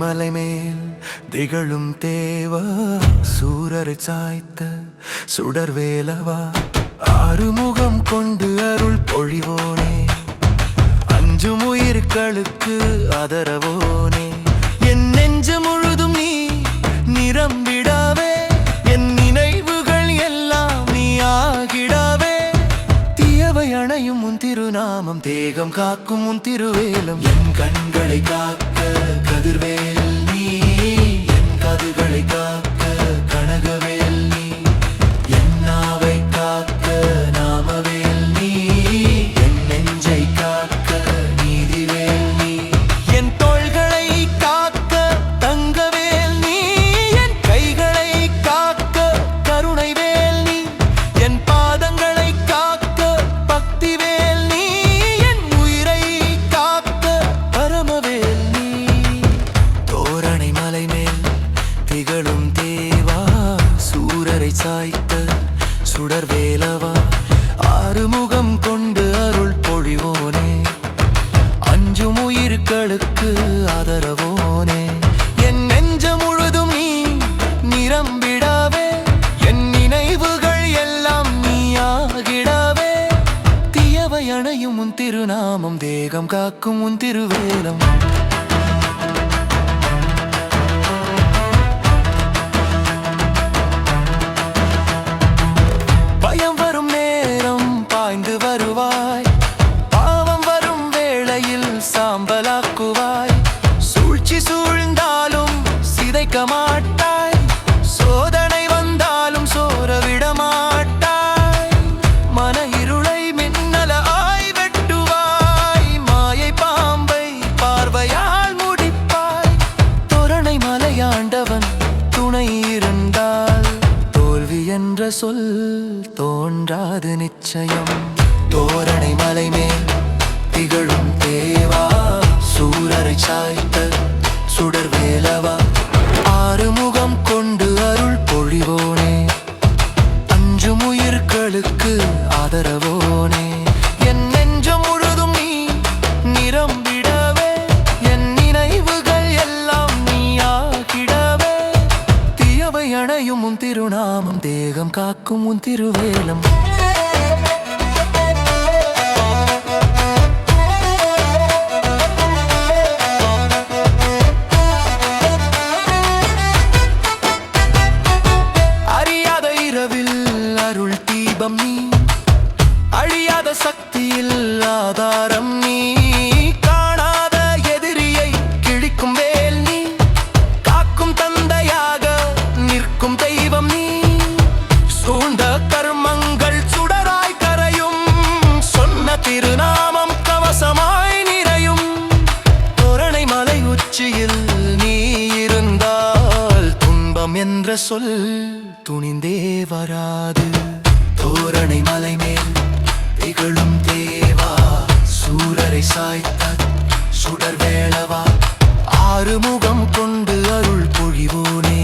மலை மேல் திகழும் தேவா, சூரரை சாய்த்த சுடர்வேலவா, ஆறுமுகம் கொண்டு அருள் பொழிவோனே, அஞ்சும் உயிர்களுக்கு ஆதரவோனே, என் நெஞ்சு முழுதும் நீ நிரம்பிடாவே, என் நினைவுகள் எல்லாம் நீ ஆகிடாவே, தீயவை அணையும் உன் திருநாமம், தேகம் காக்கும் உன் திருவேலம், என் கண்களை காக்க கதிர்வேல் நீ, என் கதுகளை காக்க கனகவேல் நீ, என் நாவை காக்க நாமவேல் நீ, என் நெஞ்சை காக்க நீதிவேல் நீ, என் தோள்களை காக்க தங்கவேல் நீ, என் கைகளை காக்க கருணைவேல் நீ, என் பாதங்களை காக்க பக்திவேல் நீ, என் உயிரை காக்க பரமவேல் நீ. தோரணை மலை மேல் திகழும் தேவா, சூரரை சாய்த்த சுடர்வேலவா, ஆறுமுகம் கொண்டு அருள் பொழிவோனே, அஞ்சும் உயிர்களுக்கு ஆதரவோனே, என் நெஞ்ச முழுதும் நீ நிரம்பிடாவே, என் நினைவுகள் எல்லாம் நீயாகிடாவே, தீயவை அணையும் உன் திருநாமம், தேகம் காக்கும் உன் திருவேலம். பயம் வரும் நேரம் பாய்ந்து வருவாய், பாவம் வரும் வேளையில் சாம்பலாக்குவாய், சூழ்ச்சி சூழ்ந்தாலும் சிதைக்க மாட்டாய், சோதனை வந்தாலும் சோர விட மாட்டாய், மன இருளை மின்னலாய் வெட்டுவாய், மாயை பாம்பை பார்வையால் முடிப்பாய், தோரணை மலையாண்டவன் துணை இருந்தால் தோல்வி என்ற சொல் தோன்றாது நிச்சயம். தோரணை மலை மேல் திகழும் தேவா, சூரரை சாய்த்த சுடர்வேலவா, ஆறுமுகம் கொண்டு அருள் பொழிவோனே, அஞ்சும் உயிர்களுக்கு ஆதரவோனே, என் நெஞ்சம் முழுதும் நீ நிரம்பிடவே, என் நினைவுகள் எல்லாம் நீயாகிடவே, தீயவை அணையும் உன் திருநாமம், தேகம் காக்கும் உன் திருவேலம். அறியாத இரவில் அருள் தீபம் நீ, அழியாத சக்தியில் ஆதாரம் நீ, காணாத எதிரியை கிழிக்கும் வேல் நீ, காக்கும் தந்தையாக நிற்கும் தெய்வம் நீ, சூழ்ந்த கர்மங்கள் சுடராய் கரையும், சொன்ன திருநாமம் கவசமாய் நிறையும், தோரணை மலை உச்சியில் நீ இருந்தால் துன்பம் என்ற சொல் துணிந்தே வராது. தோரணை மலை மேல் திகழும் தேவா, சூரரை சாய்த்த சுடர்வேலவா, ஆறுமுகம் கொண்டு அருள் பொழிவோனே,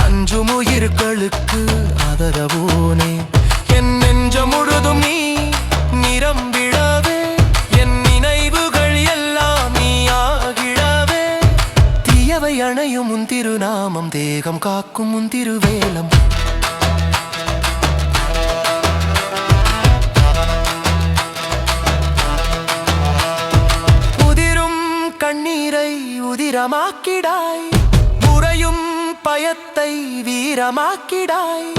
அஞ்சும் உயிர்களுக்கு ஆதரவோனே, என் நெஞ்ச முழுதும் நீ நிரம்பிடவே, என் நினைவுகள் எல்லாம் நீயாகிடவே, தீயவை அணையும் உன் திருநாமம், தேகம் காக்கும் உன் திருவேலம். உதிரும் கண்ணீரை உதிரமாக்கிடாய், உறையும் பயத்தை வீரமாக்கிடாய்,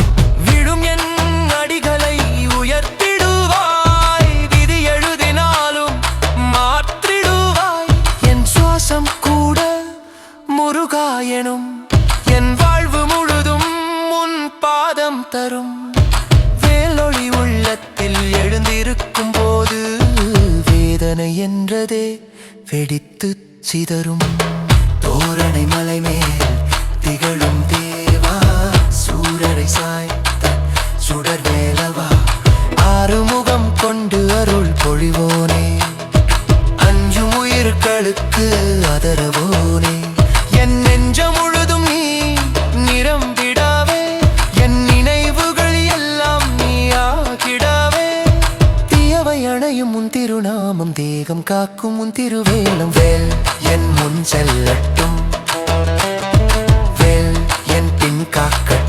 விழும் என் அடிகளை உயர்த்திடுவாய், விதி எழுதினாலும் மாற்றிடுவாய், என் சுவாசம் கூட முருகா எனும், என் வாழ்வு முழுதும் உன் பாதம் தரும், வேலொளி உள்ளத்தில் எழுந்திருக்கும் போது வேதனை என்றதே வெடித்து சிதறும். தோரணை மலை மேல் திகழும் தேவா, சூரரை சாய்த்த சுடர்வேலவா, ஆறுமுகம் கொண்டு அருள் பொழிவோனே, அஞ்சும் உயிர்களுக்கு ஆதரவோனே, என் நெஞ்ச முழுதும் நீ நிரம்பிடாவே, என் நினைவுகள் எல்லாம் நீயாகிடாவே, தீயவை அணையும் அணியும் உன் திருநாமம், தேகம் காக்கும் உன் திருவேலம். வேல் என் முன் செல்லட்டும், வேல் என் பின் காக்க